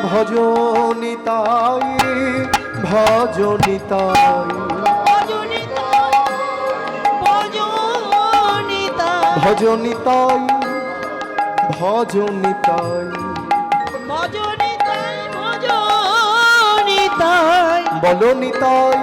ভজ নিতাই, ভজ নিতাই, ভজ নিতাই, ভজ নিতাই, বলো নিতাই।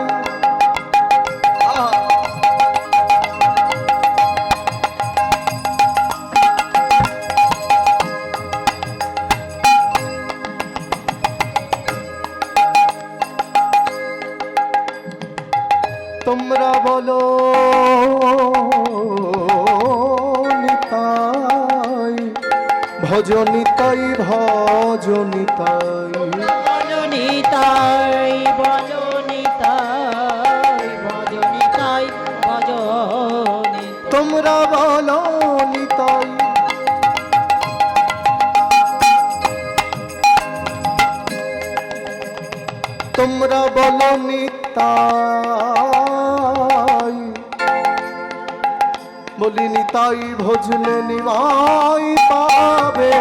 তোমরা বলো নিতাই, ভজ নিতাই, ভজ নিতাই, নিতাই, ভজ নিতাই, ভজ নিতাই, ভজ নিতাই। তোমরা বলো নিতাই, তোমরা বলো নিতাই, বলি নিতাই ভজলে নিমাই পাবে,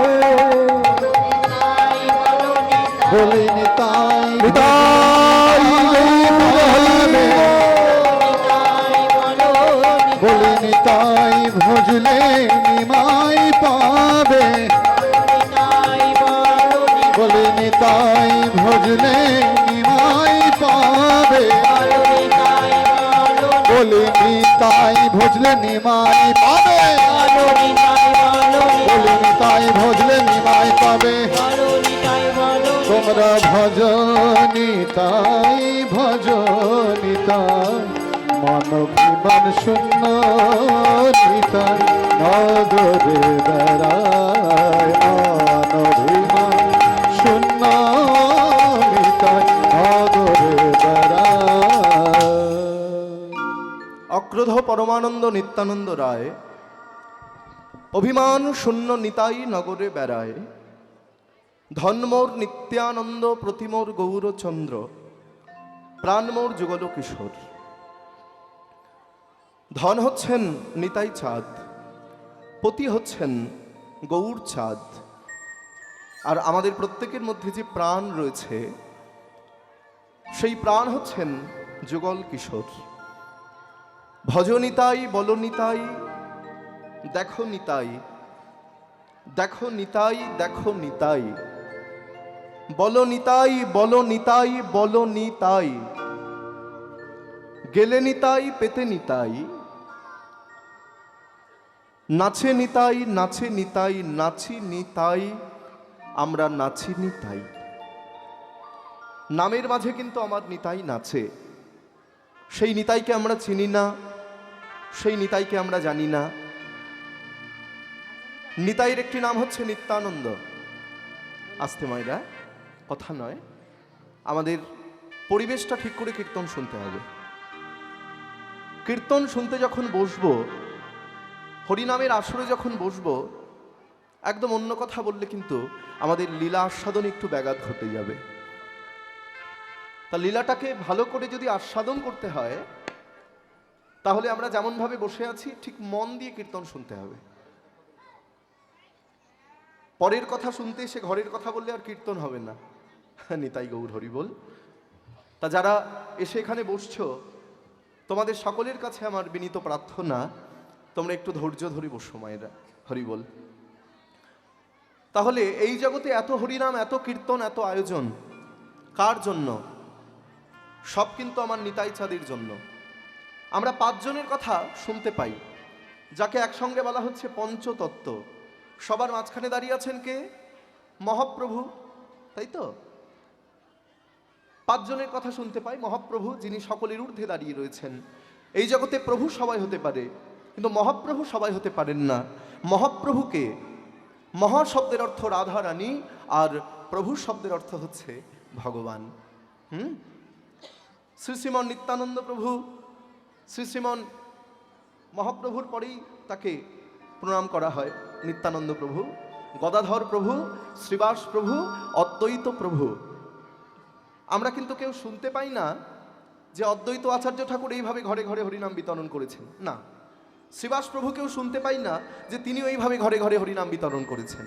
বলি নিতাই, নিতাই ভজলে, বলি নিতাই ভজলে নিমাই পাবে, বলি নিতাই ভজলে নিমাই পাবে, বলি নিতাই ভজলে নিমাই পাবে, বলি নিতাই ভজলে নিমাই পাবে। তোমরা ভজ নিতাই, ভজ নিতাই, মানবিমান শূন্য নিতাই, নগরে বেড়ায় মানবিমান শূন্য নিতাই, নগরে বেড়ায়। অক্রোধ পরমানন্দ নিত্যানন্দ রায় অভিমান শূন্য নিতাই নগরে বেড়ায়, ধনমোর নিত্যানন্দ প্রতিমোর গৌরচন্দ্র, প্রাণমোর যুগল কিশোর। ধন হচ্ছেন নিতাই চাঁদ, পতি হচ্ছেন গৌর চাঁদ, আর আমাদের প্রত্যেকের মধ্যে যে প্রাণ রয়েছে সেই প্রাণ হচ্ছেন যুগল কিশোর। ভজ নিতাই, বলো নিতাই, দেখো নিতাই, দেখো নিতাই, দেখো নিতাই, বলো নিতাই, বলো নিতাই, বলো নিতাই, গেলে নিতাই, পেতে নিতাই, নাচে নিতাই, নাচে নিতাই, নাচি নিতাই, আমরা নাচি নিতাই। নামের মাঝে কিন্তু আমার নিতাই নাচে। সেই নিতাইকে আমরা চিনি না, সেই নিতাইকে আমরা জানি না। নিতাইয়ের একটি নাম হচ্ছে নিত্যানন্দ। আস্তে মায়েরা, কথা নয়, আমাদের পরিবেশটা ঠিক করে কীর্তন শুনতে হবে। কীর্তন শুনতে যখন বসবো, হরিনামের আসরে যখন বসবো, একদম অন্য কথা বললে কিন্তু আমাদের লীলা আস্বাদন একটু ব্যাঘাত ঘটে যাবে। তা লীলাটাকে ভালো করে যদি আস্বাদন করতে হয়, তাহলে আমরা যেমনভাবে বসে আছি ঠিক মন দিয়ে কীর্তন শুনতে হবে। পরের কথা শুনতে এসে ঘরের কথা বললে আর কীর্তন হবে না। নিতাই গৌর হরি বল। তা যারা এসে এখানে বসছো, তোমাদের সকলের কাছে আমার বিনীত প্রার্থনা, তোমরা একটু ধৈর্য ধরে বসো মায়েরা। হরি বল। তাহলে এই জগতে এত হরিনাম, এত কীর্তন, এত আয়োজন কার জন্য? সব কিন্তু আমার নিতাই চাঁদের জন্য। আমরা পাঁচজনের কথা শুনতে পাই, যাকে একসঙ্গে বলা হচ্ছে পঞ্চতত্ত্ব। সবার মাঝখানে দাঁড়িয়ে আছেন কে? মহাপ্রভু, তাই তো? পাঁচজনের কথা শুনতে পাই, মহাপ্রভু যিনি সকলের ঊর্ধ্বে দাঁড়িয়ে রয়েছেন। এই জগতে প্রভু সবাই হতে পারে, কিন্তু মহাপ্রভু সবাই হতে পারেন না। মহাপ্রভুকে, মহা শব্দের অর্থ রাধা রানী, আর প্রভু শব্দের অর্থ হচ্ছে ভগবান। শ্রী শ্রীমন নিত্যানন্দ প্রভু, শ্রী শ্রীমন মহাপ্রভুর পরেই তাকে প্রণাম করা হয় নিত্যানন্দ প্রভু, গদাধর প্রভু, শ্রীবাস প্রভু, অদ্বৈত প্রভু। আমরা কিন্তু কেউ শুনতে পাই না যে অদ্বৈত আচার্য ঠাকুর এইভাবে ঘরে ঘরে হরিনাম বিতরণ করেছেন, না। শ্রীবাস প্রভুকেও শুনতে পাই না যে তিনিও এইভাবে ঘরে ঘরে হরিনাম বিতরণ করেছেন।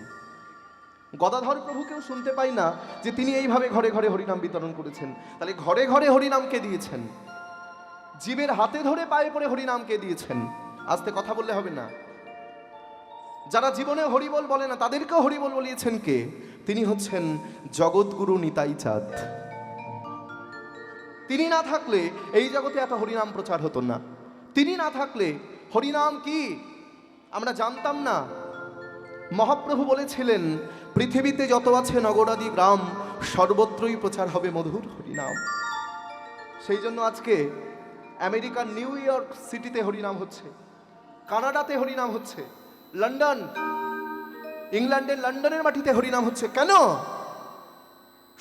গদাধর প্রভুকেও শুনতে পাই না যে তিনি এইভাবে ঘরে ঘরে হরিনাম বিতরণ করেছেন। তাহলে ঘরে ঘরে হরিনামকে দিয়েছেন, জীবের হাতে ধরে পায়ে পড়ে হরিনামকে দিয়েছেন। আস্তে কথা বললে হবে না। যারা জীবনে হরিবল বলে না তাদেরকেও হরিবল বলিয়েছেন কে? তিনি হচ্ছেন জগৎগুরু নিতাই চাঁদ। তিনি না থাকলে এই জগতে এত হরিনাম প্রচার হতো না। তিনি না থাকলে হরিনাম কি আমরা জানতাম না। মহাপ্রভু বলেছিলেন, পৃথিবীতে যত আছে নগরাদি গ্রাম, সর্বত্রই প্রচার হবে মধুর হরিনাম। সেই জন্য আজকে আমেরিকার নিউ ইয়র্ক সিটিতে হরিনাম হচ্ছে, কানাডাতে হরিনাম হচ্ছে, লন্ডন, ইংল্যান্ডের লন্ডনের মাটিতে হরিনাম হচ্ছে। কেন?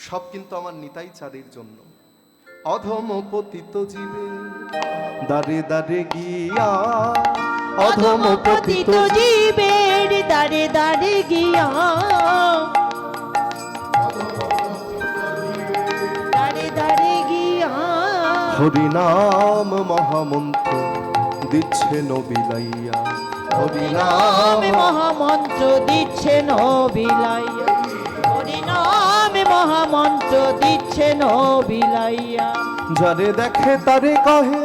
সব কিন্তু আমার নিতাই চাঁদের জন্য। অধম পতিত জীবে দারে দারে গিয়া, অধম পতিত জীবের দারে দারে গিয়া, দারে দারে গিয়া হরিনাম মহামন্ত্র দিচ্ছে নবিলাইয়া, হরিনাম মহামন্ত্র দিচ্ছে নবিলাইয়া, হরিনাম মহামন্ত্র দিচ্ছে নবিলাইয়া। যারে দেখে তারে কহে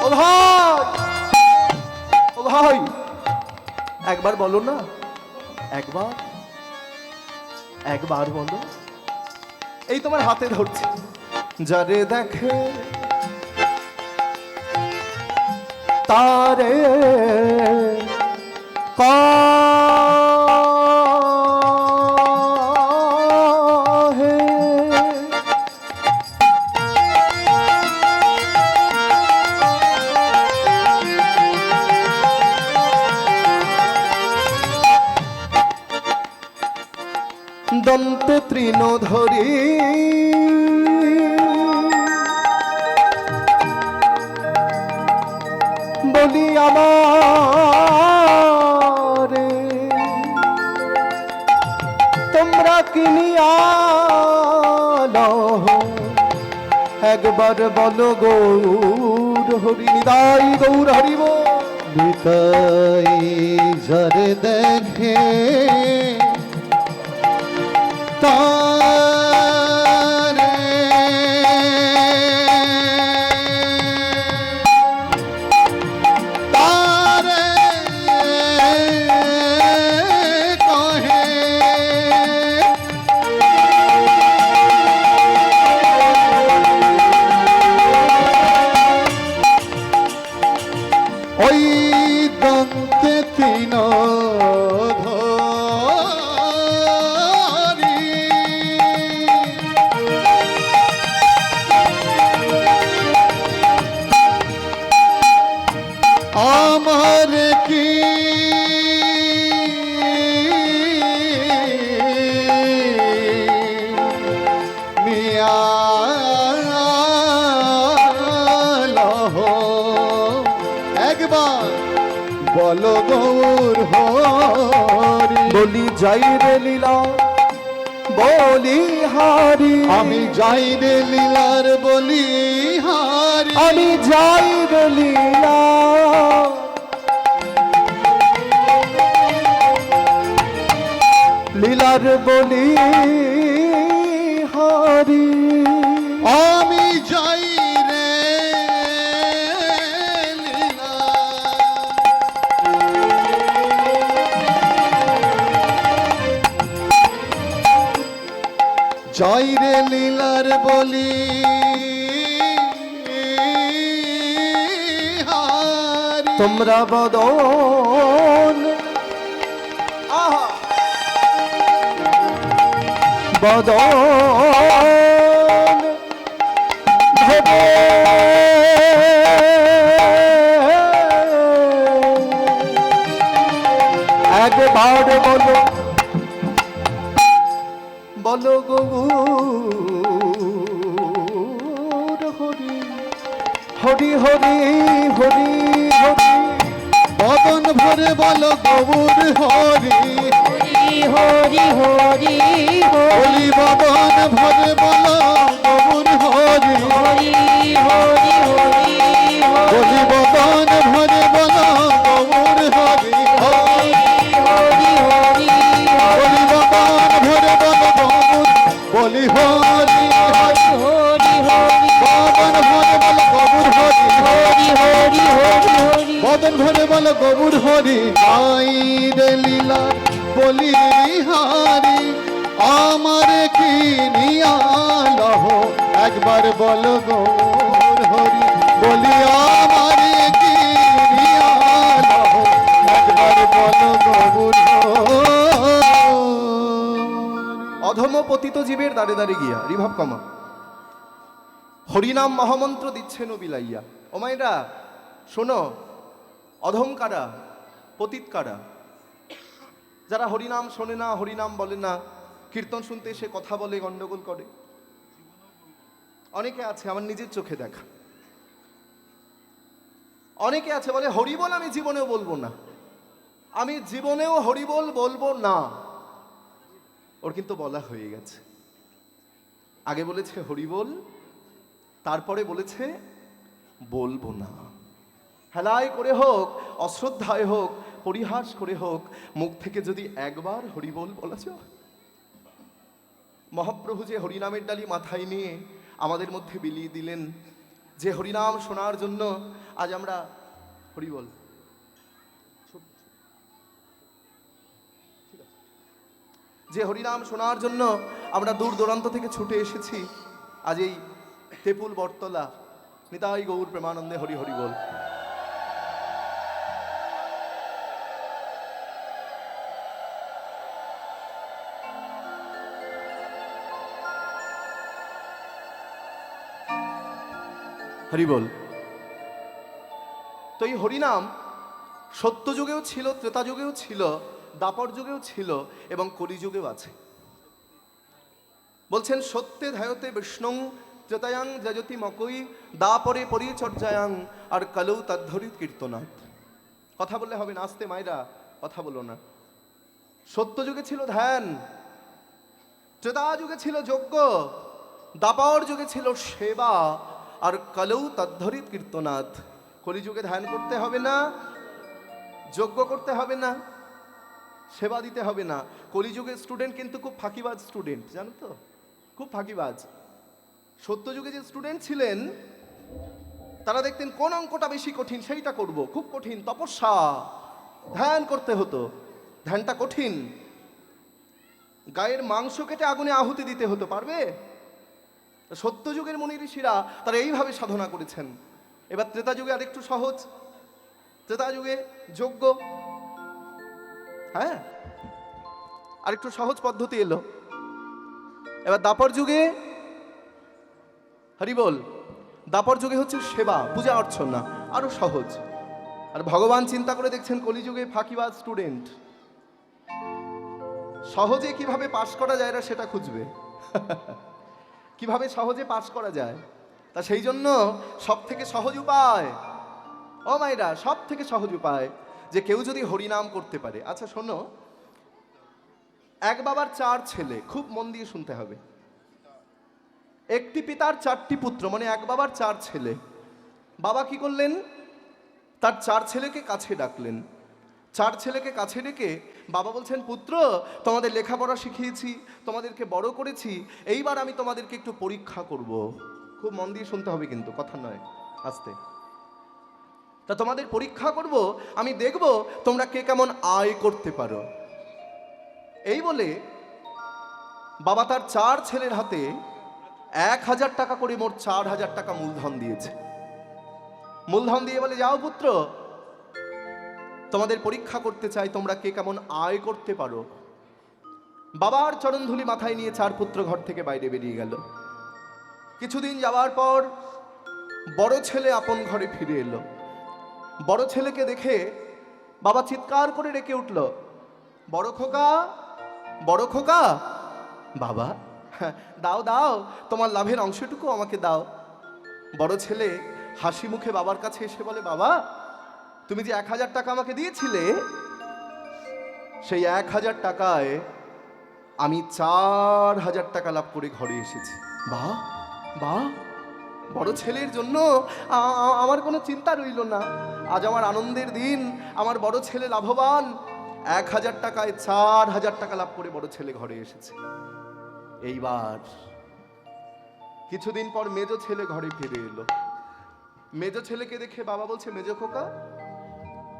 ও ভাই, ও ভাই, একবার বলো না, একবার একবার বলো। এই তোমার হাতে ধরছি। যারে দেখে তারে কাহে, দন্তে তৃণ ধরি বলি আমারে তোমরা কিনিয়া লও, একবার বলো গৌর হরি নিতাই গৌর হরিব। নিতাই যারে দেখে তারে তারে কহে, ওই দন্তে তিন ধরি আমার কি নিয়ালহ, একবার বলো গৌর হরি। বলি যাই রে লীলা বলি হারি, আমি যাই রে লীলার বলি হারি, আমি যাই রে লীলা লীলার বলি হারি, আমি যাই রে লীলা যাই রে লীলার বলি হারি। তোমরা বদন আহা বদন ভবে একবার বলো বলো গৌর হরি হরি হরি হরি হরি, বদন ভরে বলো গৌর হরি, হরি হরি বলি বদন ভরে বলো গৌর হরি, হরি হরি হরি বলি বদন ভরে বল গৌর হরি হরি হরি হরি বলি বদন ভরে বল গৌর বলি হরি হরি হরি হরি বদন ভরে বল গৌর হরি হরি হরি হরি হরি বদন ভরে বল গৌর হরি গাই রে লীলা বলি হারি আমার কি নিয়ালহ একবার বল গৌর হরি বলি আমার কি নিয়ালহ একবার বল গৌর হরি। অধম পতিত জীবের দ্বারে দ্বারে গিয়া রিভাব কমা হরিনাম মহামন্ত্র দিচ্ছেন ও বিলাইয়া। ও মাইরা শোনো, অধম কারা, পতিত কারা? যারা হরিনাম শোনে না, হরিনাম বলে না, কীর্তন শুনতে এসে কথা বলে, গন্ডগোল করে। অনেকে আছে, আমার নিজের চোখে দেখা, অনেকে আছে বলে হরিবোল আমি জীবনেও বলবো না, আমি জীবনেও হরিবোল বলবো না। ওর কিন্তু বলা হয়ে গেছে। আগে বলেছে হরিবোল, তারপরে বলেছে বলবো না। হেলায় করে হোক, অশ্রদ্ধায় হোক, পরিহাস করে হোক, মুখ থেকে যদি একবার হরিবোল বলা যায়। মহাপ্রভু যে হরিনামের ডালি মাথায় নিয়ে আমাদের মধ্যে বিলিয়ে দিলেন, যে হরিনাম শোনার জন্য আজ আমরা হরিবোল, যে হরিনাম শোনার জন্য আমরা দূর দূরান্ত থেকে ছুটে এসেছি, আজ এই তেপুল বটতলা, নিতাই গৌর প্রেমানন্দে হরি হরি বল। হরি বল। তো এই হরিনাম সত্য যুগেও ছিল, ত্রেতা যুগেও ছিল, দাপর যুগেও ছিল এবং কলিযুগেও আছে। বলছেন সত্যে ধায়তে বিষ্ণু ত্রেতায়াং যজতি মকই দাপরে পরিচর্যায়াং আর কালৌ তদ্ধরি কীর্তনাথ। কথা বললে হবে না, আস্তে মায়েরা কথা বলো না। সত্য যুগে ছিল ধ্যান, ত্রেতা যুগে ছিল যজ্ঞ, দাপর যুগে ছিল সেবা, আর কালৌ তদ্ধরি কীর্তনাথ। কলিযুগে ধ্যান করতে হবে না, যজ্ঞ করতে হবে না, সেবা দিতে হবে না। কলিযুগের স্টুডেন্ট কিন্তু খুব ফাঁকিবাজ স্টুডেন্ট, জানো তো, খুব ফাঁকিবাজ। সত্যযুগে যে স্টুডেন্ট ছিলেন তারা দেখতেন কোন অঙ্কটা বেশি কঠিন সেইটা করব, খুব কঠিন তপস্যা, ধ্যান করতে হতো, ধ্যানটা কঠিন। গায়ের মাংস কেটে আগুনে আহুতি দিতে হতো, পারবে? সত্যযুগের মুনি ঋষিরা তারা এইভাবে সাধনা করেছেন। এবার ত্রেতা যুগে আরেকটু সহজ, ত্রেতা যুগে যজ্ঞ, হ্যাঁ আরেকটু সহজ পদ্ধতি এলো। এবার দাপর যুগে হরি বল, দাপর যুগে হচ্ছে সেবা, পূজা অর্চনা, আরো সহজ। আর ভগবান চিন্তা করে দেখছেন কলিযুগে ফাঁকিবাজ স্টুডেন্ট, সহজে কিভাবে পাশ করা যায় না সেটা খুঁজবে। কিভাবে সহজে পাশ করা যায়, তা সেই জন্য সব থেকে সহজ উপায়, ও মাইরা, সব থেকে সহজ উপায় যে কেউ যদি হরিনাম করতে পারে। আচ্ছা শোনো, এক বাবার 4 ছেলে, খুব মন দিয়ে শুনতে হবে। একটি পিতার 4টি পুত্র, মানে এক বাবার 4 ছেলে। বাবা কি করলেন, তার 4 ছেলেকে কাছে ডাকলেন। 4 ছেলেকে কাছে ডেকে বাবা বলছেন, পুত্র তোমাদের লেখাপড়া শিখিয়েছি, তোমাদেরকে বড় করেছি, এইবার আমি তোমাদেরকে একটু পরীক্ষা করব। খুব মন দিয়ে শুনতে হবে কিন্তু, কথা নয়, আস্তে। তা তোমাদের পরীক্ষা করব, আমি দেখব তোমরা কে কেমন আয় করতে পারো। এই বলে বাবা তার 4 ছেলের হাতে 1000 টাকা করে, মোট 4000 টাকা মূলধন দিয়েছে। মূলধন দিয়ে বলে, যাও পুত্র, তোমাদের পরীক্ষা করতে চাই তোমরা কে কেমন আয় করতে পারো। বাবার চরণধুলি মাথায় নিয়ে 4 পুত্র ঘর থেকে বাইরে বেরিয়ে গেল। কিছুদিন যাওয়ার পর বড় ছেলে আপন ঘরে ফিরে এলো। বড় ছেলেকে দেখে বাবা চিৎকার করে ডেকে উঠল, বড় খোকা, বড় খোকা। বাবা, দাও দাও, তোমার লাভের অংশটুকু আমাকে দাও। বড় ছেলে হাসি মুখে বাবার কাছে এসে বলে, বাবা তুমি যে 1000 টাকা আমাকে দিয়েছিলে, সেই 1000 টাকায় আমি 4000 টাকা লাভ করে ঘরে এসেছি। বাহ বাহ, বড় ছেলের জন্য আমার কোনো চিন্তা রইল না। আজ আমার আনন্দের দিন, আমার বড় ছেলে লাভবান, 1000 টাকায় 4000 টাকা লাভ করে বড় ছেলে ঘরে এসেছে। এইবার কিছুদিন পর মেজো ছেলে ঘরে ফিরে এলো। মেজো ছেলেকে দেখে বাবা বলছে, মেজো খোকা,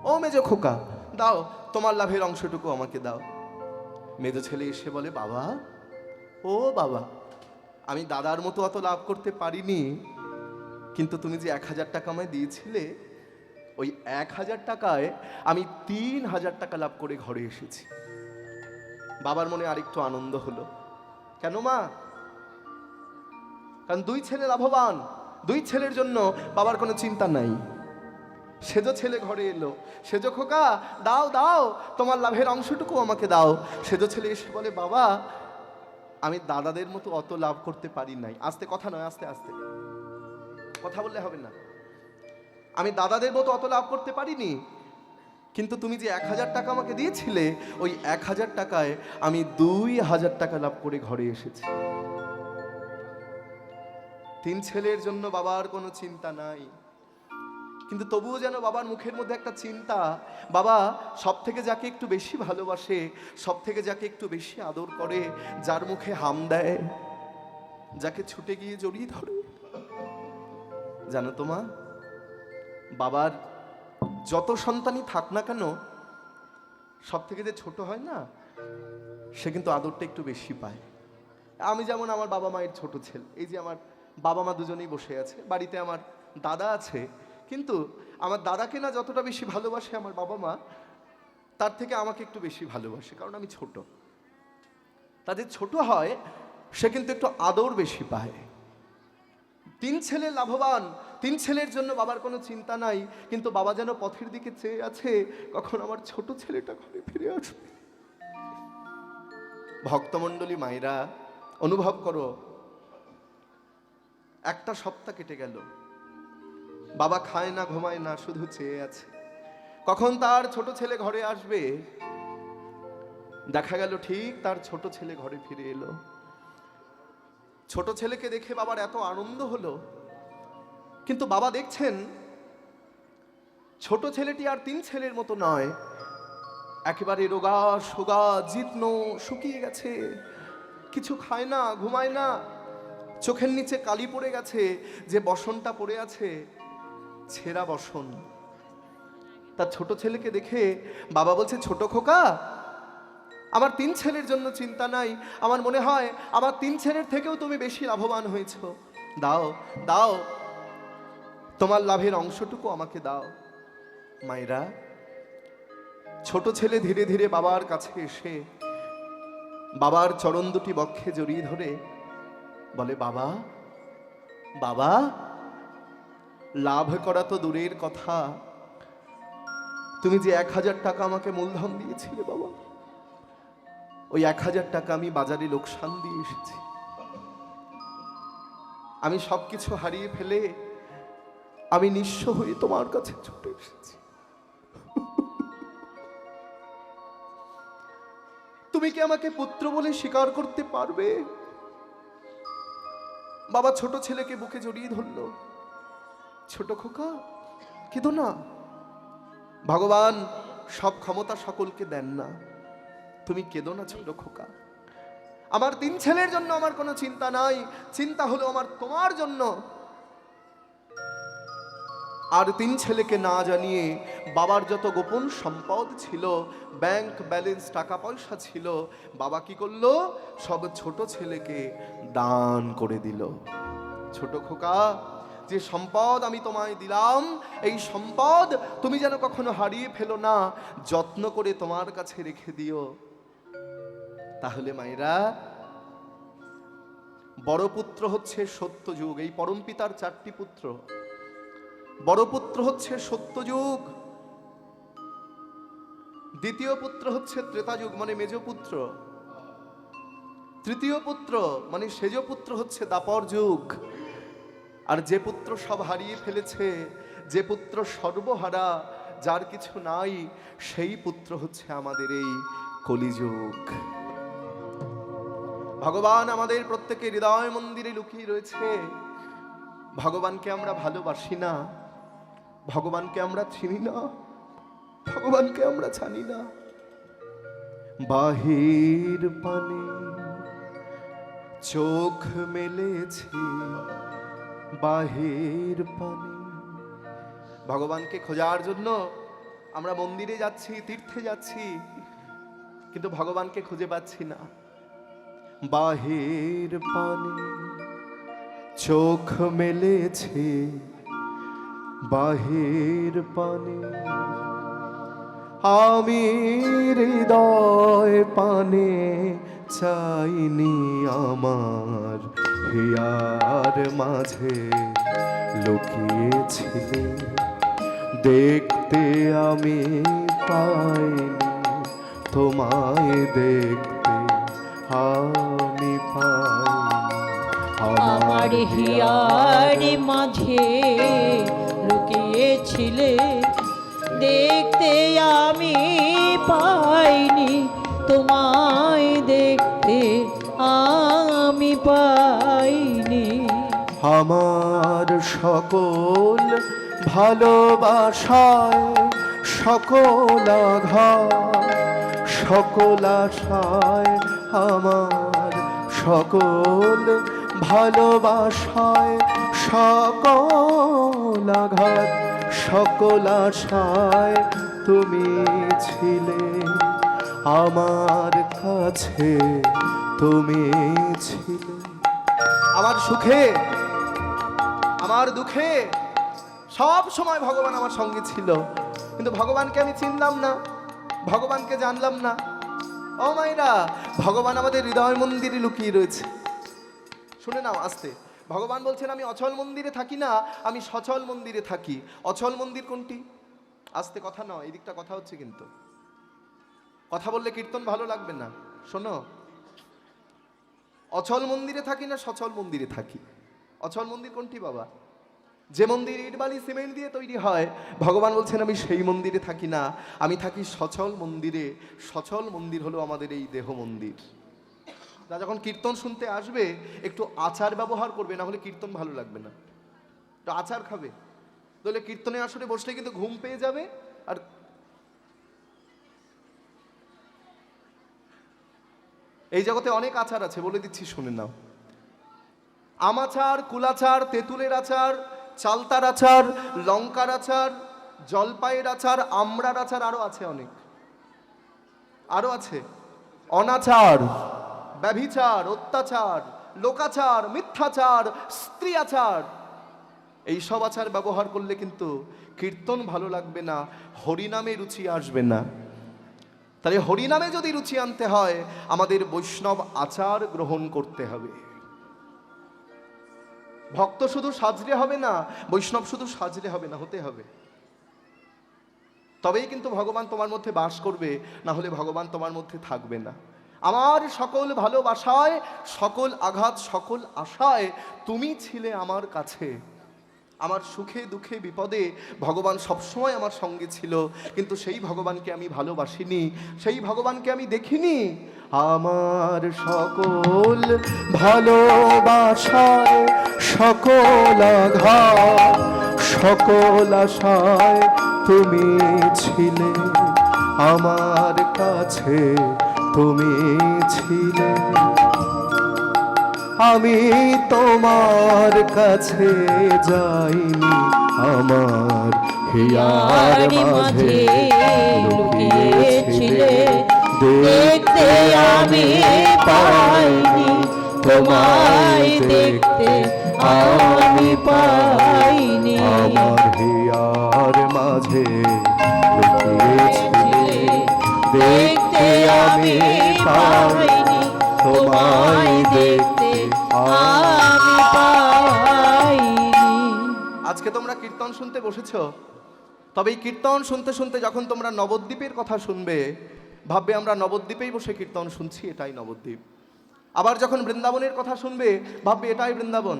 ও মেজো খোকা, দাও তোমার লাভের অংশটুকু আমাকে দাও। মেজো ছেলে এসে বলে, বাবা, ও বাবা, আমি দাদার মতো অত লাভ করতে পারিনি, কিন্তু তুমি যে 1000 টাকা আমায় দিয়েছিলে, ওই 1000 টাকায় আমি 3000 টাকা লাভ করে ঘরে এসেছি। বাবার মনে আরেকটু আনন্দ হলো। কেন মা? কারণ 2 ছেলে লাভবান, 2 ছেলের জন্য বাবার কোনো চিন্তা নাই। সেজো ছেলে ঘরে এলো, সেজো খোকা, দাও দাও তোমার লাভের অংশটুকু আমাকে দাও। সেজো ছেলে এসে বলে, বাবা, আমি দাদাদের মতো অত লাভ করতে পারি নাই। আস্তে কথা নয়, আস্তে আস্তে কথা বললে হবে না। আমি দাদাদের মতো অত লাভ করতে পারিনি, কিন্তু তুমি যে 1000 টাকা আমাকে দিয়েছিলে, ওই 1000 টাকায় আমি 2000 টাকা লাভ করে ঘরে এসেছি। 3 ছেলের জন্য বাবার কোনো চিন্তা নাই, কিন্তু তবুও যেন বাবার মুখের মধ্যে একটা চিন্তা। বাবা সব থেকে যাকে একটু বেশি ভালোবাসে, সব থেকে যাকে একটু বেশি আদর করে, যার মুখে হাম দেয়, যাকে ছুটে গিয়ে জড়িয়ে ধরে, জানো তো মা, বাবার যত সন্তানই থাক না কেন, সব থেকে যে ছোট হয় না, সে কিন্তু আদরটা একটু বেশি পায়। আমি যেমন আমার বাবা মায়ের ছোট ছেলে, এই যে আমার বাবা মা দুজনেই বসে আছে, বাড়িতে আমার দাদা আছে, কিন্তু আমার দাদাকে না যতটা বেশি ভালোবাসে আমার বাবা মা, তার থেকে আমাকে একটু বেশি ভালোবাসে, কারণ আমি ছোট। তাদের ছোট হয়, সে কিন্তু একটু আদর বেশি পায়। 3 ছেলে লাভবান, 3 ছেলের জন্য বাবার কোনো চিন্তা নাই, কিন্তু বাবা যেন পথের দিকে চেয়ে আছে, কখন আমার ছোট ছেলেটা ঘরে ফিরে আসবে। ভক্তমণ্ডলী মায়েরা, অনুভব করো, একটা সপ্তাহ কেটে গেল, বাবা খায় না, ঘুমায় না, শুধু চেয়ে আছে কখন তার ছোট ছেলে ঘরে আসবে। দেখা গেল ঠিক তার ছোট ছেলে ঘরে ফিরে এলো। ছোট ছেলেকে দেখে বাবার এত আনন্দ হলো, কিন্তু বাবা দেখছেন ছোট ছেলেটি আর 3 ছেলের মতো নয়, একেবারে রোগা সোগা, জীর্ণ, শুকিয়ে গেছে, কিছু খায় না, ঘুমায় না, চোখের নিচে কালি পড়ে গেছে, যে বসনটা পড়ে আছে ছেঁড়া বসন। তার ছোট ছেলেকে দেখে বাবা বলছে, ছোট খোকা, আমার 3 ছেলের জন্য চিন্তা নাই, আমার মনে হয় আমার 3 ছেলের থেকেও তুমি বেশি লাভবান হয়েছ, দাও দাও তোমার লাভের অংশটুকু আমাকে দাও। মায়েরা, ছোট ছেলে ধীরে ধীরে বাবার কাছে এসে বাবার চরণ দুটি বক্ষে জড়িয়ে ধরে বলে, বাবা, বাবা, লাভ করা তো দূরের কথা, তুমি যে 1000 টাকা আমাকে মূলধন দিয়েছিলে বাবা, ওই 1000 টাকা আমি বাজারে লোকসান দিয়ে এসেছি। আমি সবকিছু হারিয়ে ফেলে আমি নিঃস্ব হয়ে তোমার কাছে ছুটে এসেছি। তুমি কি আমাকে পুত্র বলে স্বীকার করতে পারবে? বাবা ছোট ছেলেকে বুকে জড়িয়ে ধরল। ছোট খোকা, কেঁদো না, ভগবান সব ক্ষমতা সকলকে দেন না, তুমি কেঁদো না ছোট খোকা। আমার 3 ছেলের জন্য আমার কোনো চিন্তা নাই, চিন্তা হলো আমার তোমার জন্য। আর 3 ছেলেকে না জানিয়ে বাবার যত গোপন সম্পদ ছিল, ব্যাংক ব্যালেন্স, টাকা পয়সা ছিল, বাবা কি করলো? সব ছোট ছেলেকে দান করে দিল। ছোট খোকা, যে সম্পদ আমি তোমায় দিলাম, এই সম্পদ তুমি যেন কখনো হারিয়ে ফেলো না, যত্ন করে তোমার কাছে রেখে দিও। তাহলে মায়েরা, বড় পুত্র হচ্ছে সত্যযুগ, এই পরম পিতার 4টি পুত্র। বড় পুত্র হচ্ছে সত্যযুগ, দ্বিতীয় পুত্র হচ্ছে ত্রেতাযুগ মানে মেজ পুত্র, তৃতীয় পুত্র মানে সেজ পুত্র হচ্ছে দাপর যুগ। আর যে পুত্র সব হারিয়ে ফেলেছে, যে পুত্র সর্বহারা, যার কিছু নাই, সেই পুত্র হচ্ছে আমাদের এই কলিযুগ। ভগবান আমাদের প্রত্যেকের হৃদয় মন্দিরে লুকিয়ে রয়েছে। ভগবানকে আমরা ভালোবাসি না, ভগবানকে আমরা চিনি না, ভগবানকে আমরা জানি না। বাহির পানে চোখ মেলেছে, বাহির পানে। ভগবানকে খোঁজার জন্য আমরা মন্দিরে যাচ্ছি, তীর্থে যাচ্ছি, কিন্তু ভগবানকে খুঁজে পাচ্ছি না। বাহির পানে চোখ মেলেছে, বাহির পানে। আমি হৃদয় পানে চাইনি আমার হিয়ার মাঝে লুকিয়েছিলে, দেখতে আমি পাইনি তোমায়, দেখতে আমি পাইনি আমার হিয়ার মাঝে লুকিয়েছিলে, দেখতে আমি পাইনি তোমায়, দেখতে আমি পাইনি। আমার সকল ভালোবাসায়, সকল আঘাত, সকল আশায়, আমার সকল ভালোবাসায়, সকল আঘাত, সকল আশায় তুমি ছিলে আমার কাছে, তুমি ছিলে আমার সুখে, আমার দুঃখে, সব সময় ভগবান আমার সঙ্গে ছিল। কিন্তু ভগবানকে আমি চিনলাম না, ভগবানকে জানলাম না। ও মায়েরা, ভগবান আমাদের হৃদয় মন্দিরে লুকিয়ে রয়েছে। শুনে নাও আস্তে। ভগবান বলছেন আমি অচল মন্দিরে থাকি না, আমি সচল মন্দিরে থাকি। অচল মন্দির কোনটি? আস্তে, কথা নয়, এই দিকটা কথা হচ্ছে, কিন্তু কথা বললে কীর্তন ভালো লাগবে না। শোনো, অচল মন্দিরে থাকি না সচল মন্দিরে থাকি? অচল মন্দির কোনটি বাবা? যে মন্দির ইট বালি সিমেন্ট দিয়ে তৈরি হয়, ভগবান বলছেন আমি সেই মন্দিরে থাকি না, আমি থাকি সচল মন্দিরে। সচল মন্দির হলো আমাদের এই দেহ মন্দির। তা যখন কীর্তন শুনতে আসবে একটু আচার ব্যবহার করবে, না হলে কীর্তন ভালো লাগবে না। একটু আচার খাবে, তাহলে কীর্তনে আসলে বসলে কিন্তু ঘুম পেয়ে যাবে। আর এই জগতে অনেক আচার আছে, বলে দিচ্ছি শুনে নাও। আম আচার, কুলাচার, তেঁতুলের আচার, চালতার আচার, লঙ্কার আচার, জলপাইয়ের আচার, আমড়ার আচার, আরো আছে অনেক, আরো আছে। অনাচার, ব্যভিচার, অত্যাচার, লোকাচার, মিথ্যাচার, স্ত্রী আচার, এইসব আচার ব্যবহার করলে কিন্তু কীর্তন ভালো লাগবে না, হরিনামে রুচি আসবে না। তাহলে হরিনামে যদি রুচি আনতে হয় আমাদের বৈষ্ণব আচার গ্রহণ করতে হবে। ভক্ত শুধু সাজলে হবে না, বৈষ্ণব শুধু সাজলে হবে না, হতে হবে। তবেই কিন্তু ভগবান তোমার মধ্যে বাস করবে, না হলে ভগবান তোমার মধ্যে থাকবে না। আমার সকল ভালোবাসায়, সকল আঘাত, সকল আশায় তুমি ছিলে আমার কাছে। আমার সুখে দুঃখে বিপদে ভগবান সবসময় আমার সঙ্গে ছিল, কিন্তু সেই ভগবানকে আমি ভালোবাসিনি, সেই ভগবানকে আমি দেখিনি। আমার সকল ভালোবাসায়, সকল আঘাত, সকল আশায় তুমি ছিলে আমার কাছে, তুমি ছিলে। আমি তোমার কাছে যাইনি, আমার হিয়ার মাঝে লুকিয়েছিলে, দেখতে আমি পাইনি তোমায়, দেখতে আমি পাইনি। আমার হিয়ার মাঝে লুকিয়েছিলে, দেখতে আমি পাইনি তোমায়, দেখতে আমি পাইনি। আজকে তোমরা কীর্তন শুনতে বসেছো, তবে এই কীর্তন শুনতে শুনতে যখন তোমরা নবদ্বীপের কথা শুনবে, ভাববে আমরা নবদ্বীপেই বসে কীর্তন শুনছি, এটাই নবদ্বীপ। আবার যখন বৃন্দাবনের কথা শুনবে, ভাববে এটাই বৃন্দাবন।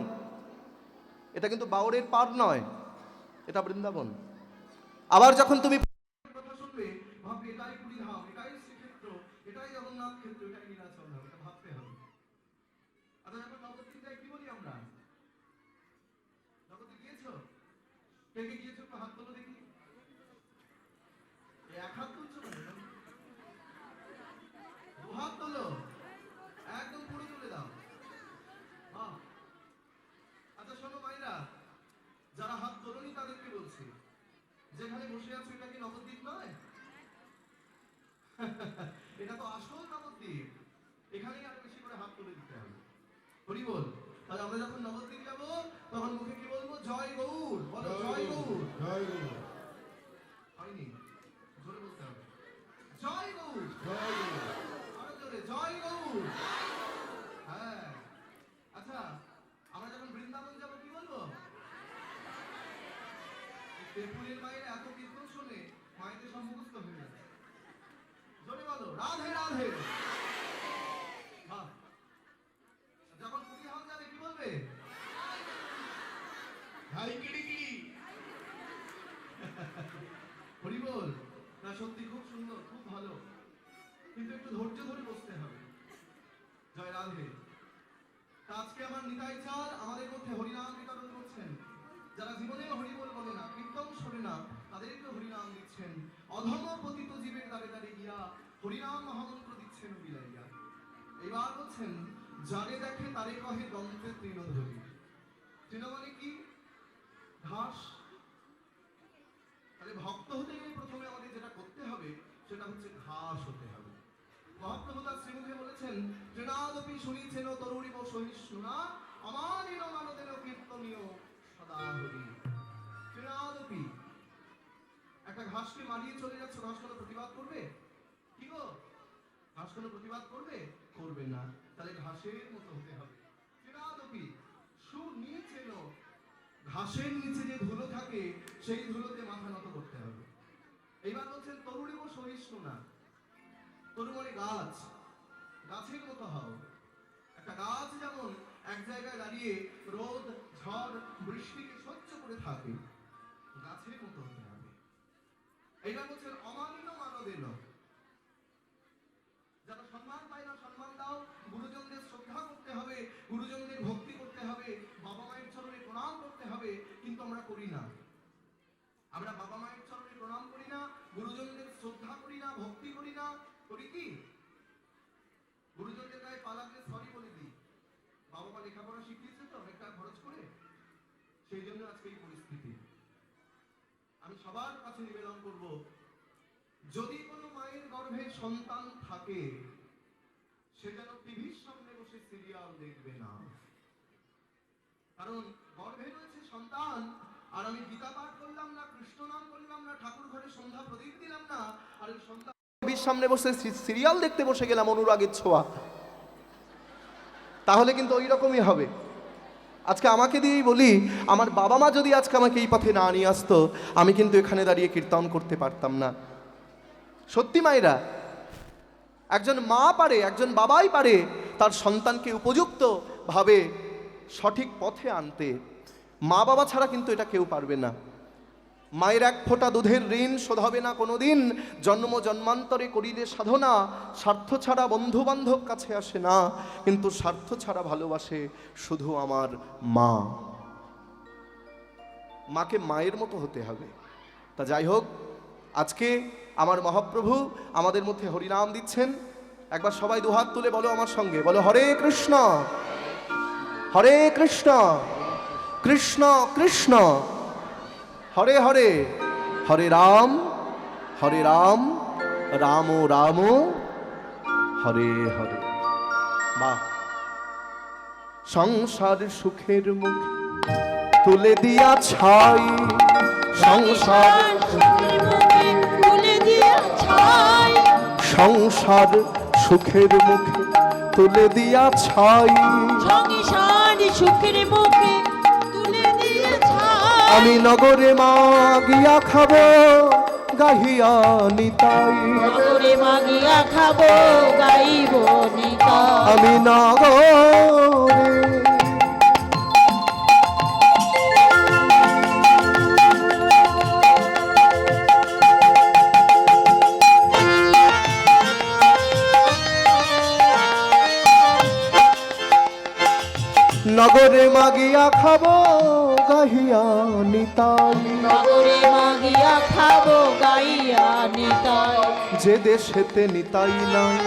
এটা কিন্তু বাউরের পার নয়, এটা বৃন্দাবন। আবার যখন তুমি কথা শুনবে, ভাববে এটাই পুরীধাম, এটাই শ্রীক্ষেত্র, এটাই জগন্নাথ ক্ষেত্র, এটাই নীলাচল ধাম। এটা ভাবতে হবে। আচ্ছা, যখন নবদ্বীপ যাই কি বলি আমরা? এটা তো আসল নবদ্বীপ, এখানেই আর বেশি করে হাত তুলে দিতে হবে। হরি বল। তাহলে আমরা যখন নবদ্বীপ যাব তখন মুখে কি বলবো? জয় গৌর। বলো জয় গৌর। জয় গুরু, হয়নি, জোরে বলতে হবে। জয় গৌর। জয় গুরু। আরো জোরে, জয় গৌর। হ্যাঁ, আচ্ছা, আমরা যখন বৃন্দাবন যাব কি বলবো? তেপুরের বাইরে এত কীর্তন শুনে মায়েদের সব মুখস্থ হয়ে যাচ্ছে। জোরে বলো, রাধে রাধে। বাহ। যখন পুরী হাল যাবে কি বলবে? হাই কিড়িকিড়ি। হরি বল। না সত্যি খুব সুন্দর, খুব ভালো, কিন্তু একটু ধৈর্য ধরে বসতে হবে। জয় রাধে। তা আজকে আমার নিতাই চাঁদ আমাদের মধ্যে হরিনাম বিতরণ করছেন। যারা জীবনে হরিবল বলে না, কীর্তন শোনে না, তাদেরকে হরিনাম দিচ্ছেন। অধম পতিত জীবের দ্বারে দ্বারে গিয়া হরিনাম মহামন্ত্র দিচ্ছেন বিলাইয়া। এবার বলছেন, যারে দেখে তারে কহে দন্তে তৃণধরি। তৃণ মানে কি? ঘাস। তাহলে ভক্ত হতে গেলে প্রথমে আমাদের যেটা করতে হবে সেটা হচ্ছে ঘাস হতে হবে। মহাপ্রভু তার শ্রীমুখে বলেছেন, তৃণাদপি শুনিছেন তরুণীব সহিষ্ণুনা অমানিন মানদেন কীর্তনীয় সদা হরি। তৃণাদপি, একটা ঘাসকে মারিয়ে চলে যাচ্ছে, ঘাস কোনো প্রতিবাদ করবে? কি গো, ঘাস কোনো প্রতিবাদ করবে? করবে না। তাহলে ঘাসের মতো হতে হবে। তৃণাদপি সুনিচেন, ঘাসের নিচে যে ধুলো থাকে সেই ধুলোতে মাথা নত করতে হবে। এইবার বলছেন তরুণীব সহিষ্ণুনা। তরু মানে গাছ, গাছের মতো হও। একটা গাছ যেমন এক জায়গায় দাঁড়িয়ে রোদ ঝড় বৃষ্টিকে সহ্য করে থাকে, গাছের মতো হতে হবে। এইবার বলছেন অমানিন মানদেন, যারা সম্মান পায় না সম্মান দাও। গুরুজনদের শ্রদ্ধা করতে হবে, গুরুজনদের ভক্তি করতে হবে, বাবা মায়ের চরণে প্রণাম করতে হবে, কিন্তু আমরা করি না। আমরা বাবা মায়ের চরণে প্রণাম করি না, গুরুজনদের শ্রদ্ধা করি না, ভক্তি করি না। করি কি? গুরুজনদের গায়ে পা লাগলে সরি বলে দিই। বাবা মা লেখাপড়া শিখিয়েছে তো অনেক টাকা খরচ করে, সেই জন্য আজকে এই পরিস্থিতি। আমি সবার কাছে নিবেদন করব, যদি কোনো মায়ের গর্ভে সন্তান থাকে সে যেন টিভির সামনে বসে সিরিয়াল দেখবে না। কারণ গর্ভে রয়েছে সন্তান, আর আমি গীতা পাঠ করলাম না, কৃষ্ণ নাম করলাম না, ঠাকুর ঘরে সন্ধ্যা প্রদীপ দিলাম না, আর ওই সন্তান টিভির সামনে বসে সিরিয়াল দেখতে বসে গেলাম অনুরাগের ছোঁয়া, তাহলে কিন্তু ওই রকমই হবে। আজকে আমাকে দিয়েই বলি, আমার বাবা মা যদি আজকে আমাকে এই পথে না নিয়ে আসতো, আমি কিন্তু এখানে দাঁড়িয়ে কীর্তন করতে পারতাম না। সত্যি মায়েরা, একজন মা পারে, একজন বাবাই পারে তার সন্তানকে উপযুক্ত ভাবে সঠিক পথে আনতে। মা বাবা ছাড়া কিন্তু এটা কেউ পারবে না। মায়ের এক ফোঁটা দুধের ঋণ শোধ হবে না কোনোদিন। জন্ম জন্মান্তরে করিলে সাধনা, স্বার্থ ছাড়া বন্ধু বান্ধব কাছে আসে না, কিন্তু স্বার্থ ছাড়া ভালোবাসে শুধু আমার মা। মাকে মায়ের মতো হতে হবে। তা যাই হোক, আজকে আমার মহাপ্রভু আমাদের মধ্যে হরিনাম দিচ্ছেন। একবার সবাই দুহাত তুলে বলো আমার সঙ্গে, বলো হরে কৃষ্ণ হরে কৃষ্ণ কৃষ্ণ কৃষ্ণ হরে হরে, হরে রাম রাম রাম হরে হরে। বাহ! সংসার সুখের মুখে তুলে দিয়া ছাই, সংসার সুখের মুখে তুলে দিয়া ছাই, সংসার সুখের মুখে তুলে দিয়া ছাই, সংসার সুখের মুখে তুলে দিয়া ছাই। আমি নগরে মাগিয়া খাবো গাহিয়া নিতাই, নগরে মাগিয়া খাবো গাইব নিতাই। আমি নগরে নগরে মাগিয়া খাবো গাহিয়া নিতাই, নগরে মাগিয়া খাবো গাইয়া নিতাই। যে দেশেতে নিতাই নাই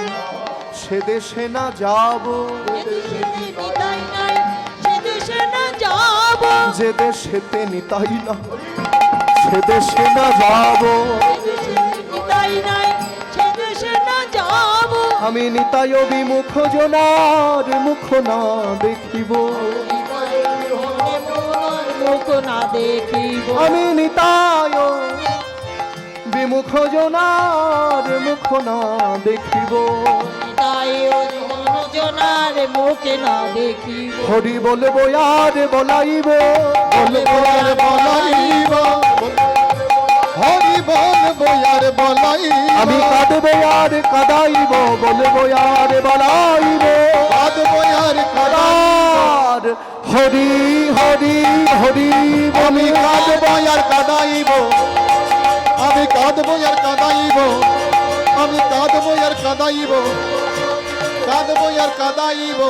সে দেশে না যাব, যে দেশেতে নিতাই নাই সে দেশে না যাব, যে দেশেতে নিতাই না সে দেশে না যাব, যে দেশেতে নিতাই নাই সে দেশে আমি নিতাই বিমুখ জনার মুখ না দেখিব, মুখ না দেখিব, আমি নিতাই বিমুখ জনার মুখ না দেখিব। তাই জনার মুখে না দেখিব, হরি বলবো আর বলাইব, বলবো আর বলাইব, হরি বলবো আর বলাইব, আমি কাঁদবো আর কাঁদাইব, বলবো আর বলাইব, কাঁদবো আর কাঁদাইব, আর হরি হরি হরি আমি বলি কাঁদবো আর কাঁদাইব, আমি কাঁদবো আর কাঁদাইব, আমি কাঁদবো আর কাঁদাইব, কাঁদবো আর কাঁদাইব।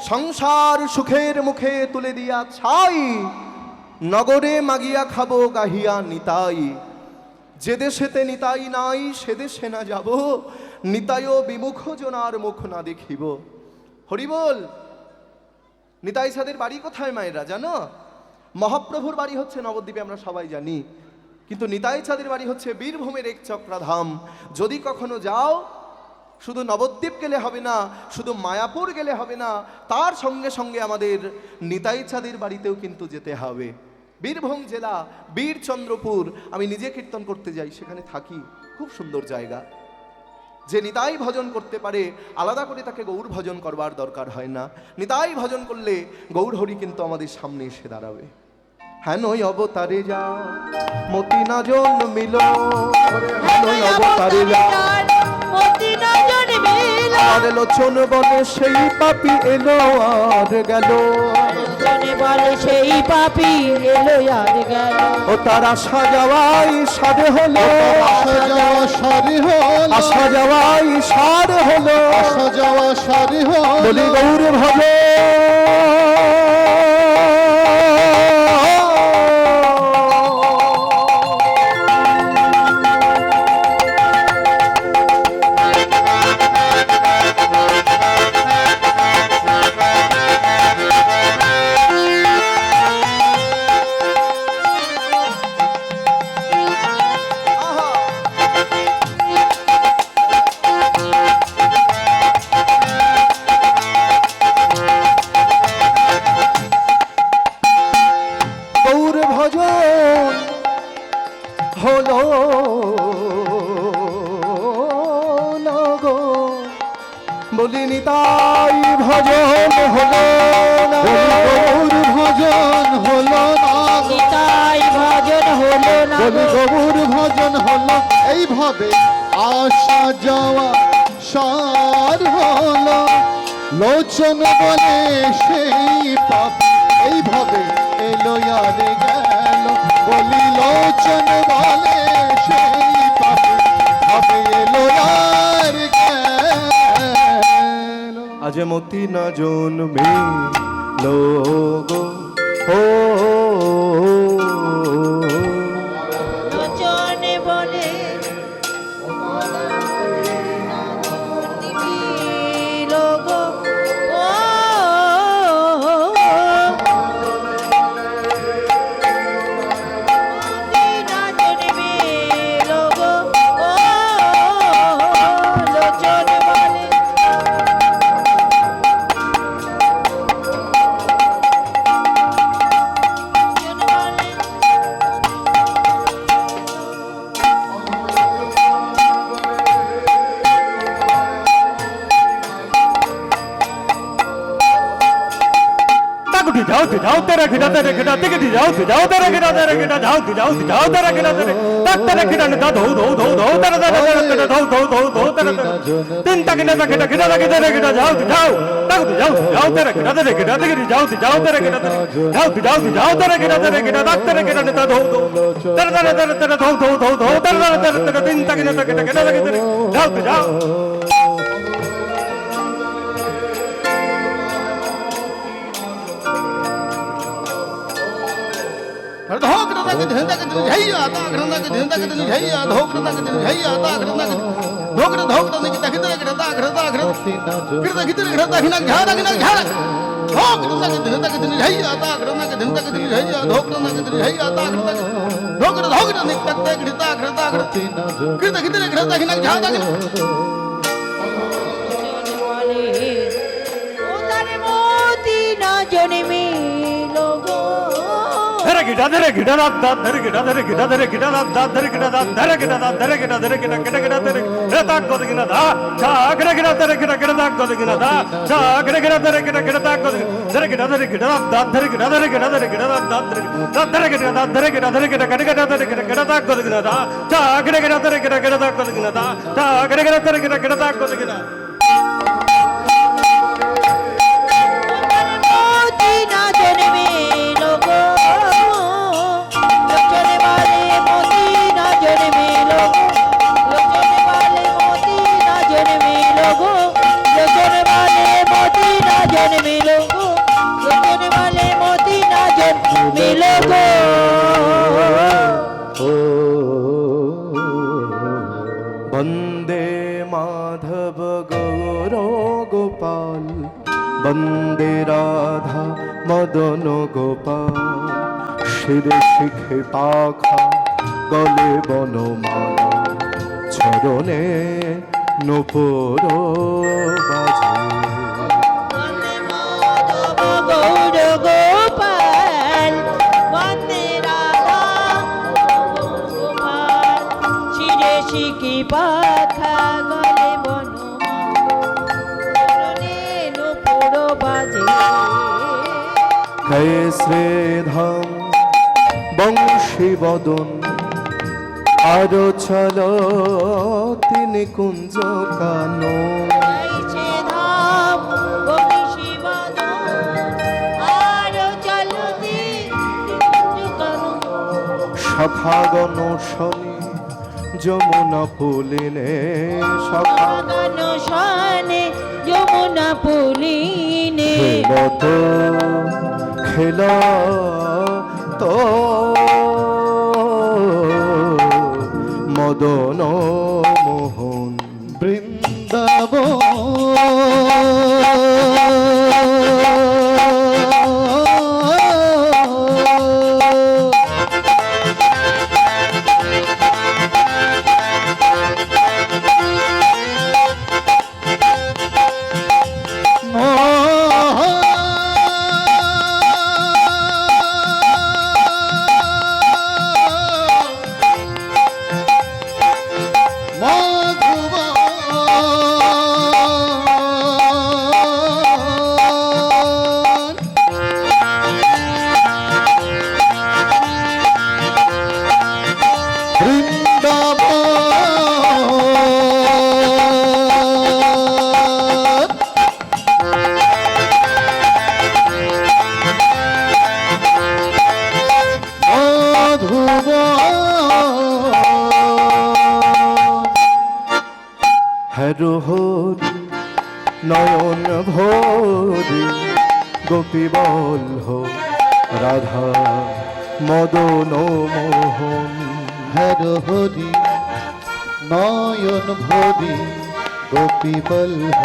সংসার সুখের মুখে তুলে দিয়া ছাই, নগরে মাগিয়া খাবো গাহিয়া নিতাই। যে দেশেতে নিতাই নাই সে দেশে না যাব, নিতাই বিমুখ জনার মুখ না দেখিব। হরি বল। নিতাই সাদের বাড়ি কোথায় মায়েরা জানো? মহাপ্রভুর বাড়ি হচ্ছে নবদ্বীপে, আমরা সবাই জানি, কিন্তু নিতাই চাঁদের বাড়ি হচ্ছে বীরভূমের এক চক্রাধাম। যদি কখনো যাও, শুধু নবদ্বীপ গেলে হবে না, শুধু মায়াপুর গেলে হবে না, তার সঙ্গে সঙ্গে আমাদের নিতাই চাঁদের বাড়িতেও কিন্তু যেতে হবে। বীরভূম জেলা বীরচন্দ্রপুর, আমি নিজে কীর্তন করতে যাই, সেখানে থাকি, খুব সুন্দর জায়গা। যে নিতাই ভজন করতে পারে, আলাদা করে তাকে গৌর ভজন করবার দরকার হয় না। নিতাই ভজন করলে গৌর হরি কিন্তু আমাদের সামনে এসে দাঁড়াবে। হ্যাঁ নই অবতারে যা মতি না জন্মিল, হ্যাঁ নই অবতারে যা মতি না জন্মিল, আর লোচন বলে সেই পাপি এলো আর গেল, জনে বলে সেই পাপি এলো আর গেল, ও তার আসা যাওয়াই সারে হলো, আসা যাওয়া সারি হলো, আসা যাওয়াই সার হলো, আসা যাওয়া সারি হলো, বলি গৌর ভবে হলো না গো, বলি নিতাই ভজন হলো না, গৌর ভজন হলো না, নিতাই ভজন হলো না, বলি গৌর ভজন হলো। এইভাবে আসা যাওয়া সার হলো, লোচন বলে সেই পাপ এইভাবে এলো আর গেল, বলি লোচন বলে সেই পাপ ভাবে এলো আর গেল। আজ মতি না জন্মিল গো, ও লোচনে বলে নিবিল গো, ও মতি না জন্মিল গো, ও লোচনে বলে जाओ तेरा खिड़ा तेरे खिड़ा तिकटी जाओ तेरा खिड़ा तेरे खिड़ा जाओ तेरा खिड़ा तेरे तक तेरे खिड़ा ने धो तेरा तेरा धो तेरा तीन तक ने खिड़ा खिड़ा लगे तेरे खिड़ा जाओ तक जाओ तेरा खिड़ा तेरे खिड़ा तिकटी जाओ तेरा खिड़ा जाओ तेरा खिड़ा तक तेरे खिड़ा ने धो तेरा तेरा धो तेरा तीन तक ने खिड़ा लगे तेरे जाओ বলে ও তার মতি না জন্মিল গো ধরে গিটা ধরে গিটা রাত দাঁত ধরে গিটা ধরে গিটা ধরে গিটা রাত দাঁত ধরে গিটা দাঁত ধরে গিটা দাঁত ধরে গিটা ধরে গিটা গিটা গিটা ধরে রে তাক গদ গিনা দা চা গিটা গিটা ধরে গিটা গিটা তাক গদ গিনা দা চা গিটা গিটা ধরে গিটা গিটা তাক গদ ধরে গিটা ধরে গিটা রাত দাঁত ধরে গিটা ধরে গিটা ধরে গিটা রাত দাঁত ধরে গিটা দাঁত ধরে গিটা ধরে গিটা গিটা গিটা ধরে গিটা গিটা তাক গদ গিনা দা চা গিটা গিটা ধরে গিটা গিটা তাক গদ গিনা দা চা গিটা গিটা ধরে গিটা গিটা তাক গদ গিনা মতি না জন্মিল গো লোচনে বলে মতি না জন্মিল গো লোচনে বলে মতি না জন্মিল গো লোচনে বলে মতি না জন্মিল গো লোচনে বলে মতি না জন্মিল গো বন্দে মাধব গৌর গোপাল বন্দে রাধা মদন গোপাল শিরে শিখে পাখা গলে বনমালা চরণে নূপুর বাজে বন্দে মাধব গৌর গোপাল বন্দে রাধা গোপাল শিরে শিখি পাখা গলে বনমালে নূপুর বাজে कैसे धाम বংশী বদন আরো চলো তিনি কুঞ্জ কানো গাইছে ধাম বংশী বাদন আরো চলতি কারণ সখাগণ শনি যমুনা পুলিনে সখা গান শানে যমুনা পুলিনে খেলত খেল তো মদন মোহন বৃন্দাবন হরহর নয়ন ভোরে গোপী বল্হ রাধা মদন মোহন হর হরি নয়ন ভরি গোপী বল্লভ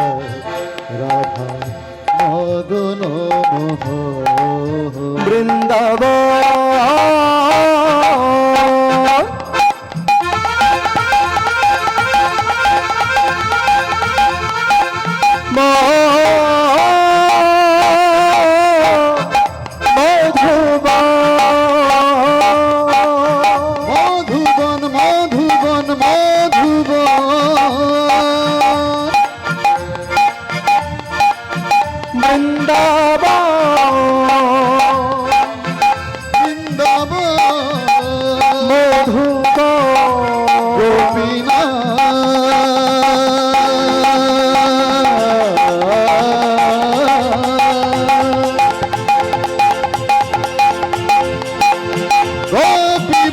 রাধা মদন মোহন বৃন্দাবন মধুবন মধুবন মধুবন গোপী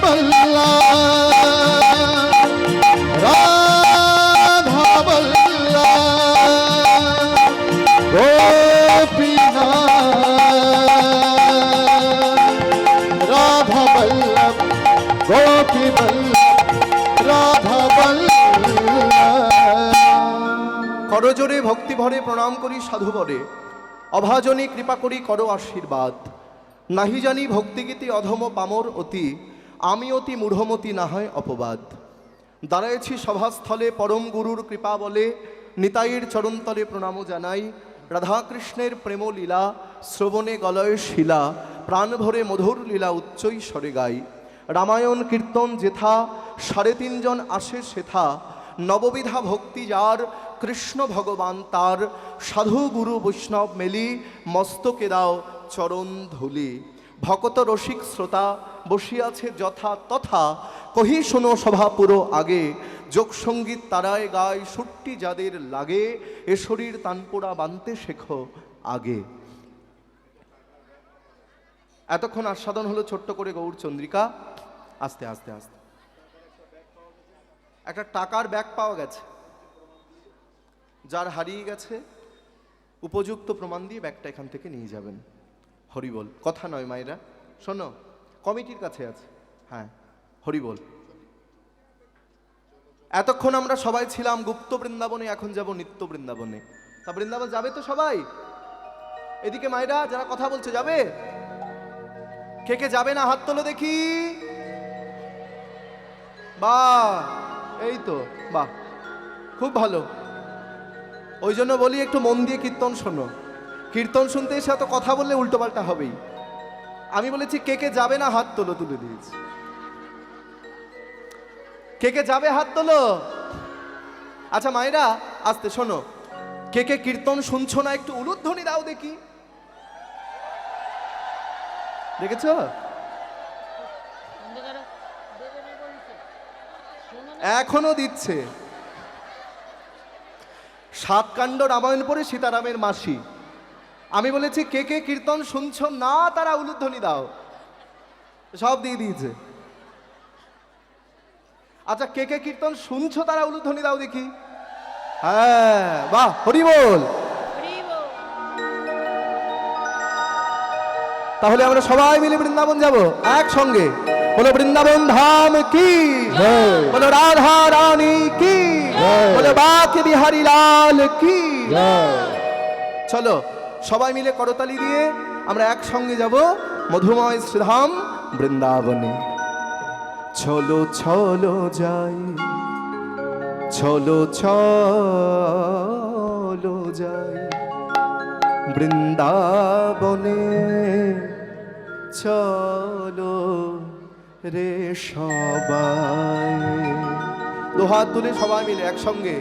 বল্লভ রাধা বল্লভ। করজোরে ভক্তি ভরে প্রণাম করি সাধু বরে অভাজনী কৃপা করি করো আশীর্বাদ। নাহি জানি ভক্তিগীতি অধম পামর অতি, আমি অতি মূঢ়মতি না হয় অপবাদ। দাঁড়াইছি সভাস্থলে পরম গুরুর কৃপা বলে, নিতাইয়ের চরণতলে প্রণাম জানাই। রাধাকৃষ্ণের প্রেম লীলা শ্রবণে গলয় শিলা, প্রাণ ভরে মধুর লীলা উচ্চৈ স্বরে গাই। রামায়ণ কীর্তন যেথা 3.5 জন আসে সেথা, নববিধা ভক্তি যার কৃষ্ণ ভগবান তার। সাধু গুরু বৈষ্ণব মেলি মস্তকে দাও চরণ ধুলি। ভকত রসিক শ্রোতা বসিয়াছে যথা তথা, কহি শোনো সভা পুরো আগে। যোগসঙ্গীত তারায় গায় সুরটি যাদের লাগে, এ শরীর তানপোড়া বানতে শেখো আগে। এতক্ষণ আস্বাদন হলো ছোট্ট করে গৌর চন্দ্রিকা। আস্তে আস্তে আস্তে একটা টাকার ব্যাগ পাওয়া গেছে, যার হারিয়ে গেছে উপযুক্ত প্রমাণ দিয়ে ব্যাগটা এখান থেকে নিয়ে যাবেন। হরিবল, কথা নয় মায়েরা, শোনো, কমিটির কাছে আছে। হ্যাঁ, হরিবল। এতক্ষণ আমরা সবাই ছিলাম গুপ্ত বৃন্দাবনে, এখন যাব নিত্য বৃন্দাবনে। তা বৃন্দাবন যাবে তো সবাই? এদিকে মায়েরা যারা কথা বলছে যাবে? কে কে যাবে না হাত তোলো দেখি। বাহ, এই তো, বাহ, খুব ভালো। ওই জন্য বলি একটু মন দিয়ে কীর্তন শোনো। কীর্তন শুনতে এসে এত কথা বললে উল্টোপাল্টা হবেই। আমি বলেছি কে কে যাবে না হাত তোলো, তুলে দিয়েছি। কে কে যাবে হাত তোলো। আচ্ছা মায়েরা আস্তে শোনো, কে কে কীর্তন শুনছো না একটু উলুধ্বনি দাও দেখি। দেখেছ? এখনো দিচ্ছে। 7 কাণ্ড রামায়ণ পড়ে সীতারামের মাসি। আমি বলেছি কে কে কীর্তন শুনছো না তারা উলুধ্বনি দাও, সব দিয়ে দিয়েছে। আচ্ছা কে কে কীর্তন শুনছো তারা উলুধ্বনি দাও দেখি। হ্যাঁ, বাহ, হরি বল। তাহলে আমরা সবাই মিলে বৃন্দাবন যাব একসঙ্গে। বলো বৃন্দাবন ধাম কি, বলো রাধা রানী কি, বলো বাকে বিহারী লাল কি। চলো সবাই মিলে করতালি দিয়ে আমরা একসঙ্গে যাব মধুময় শ্রীধাম বৃন্দাবনে। চলো চলো যাই, চলো চলো যাই বৃন্দাবনে, চলো রে সবাই। 2 হাত তুলে সবাই মিলে একসঙ্গে।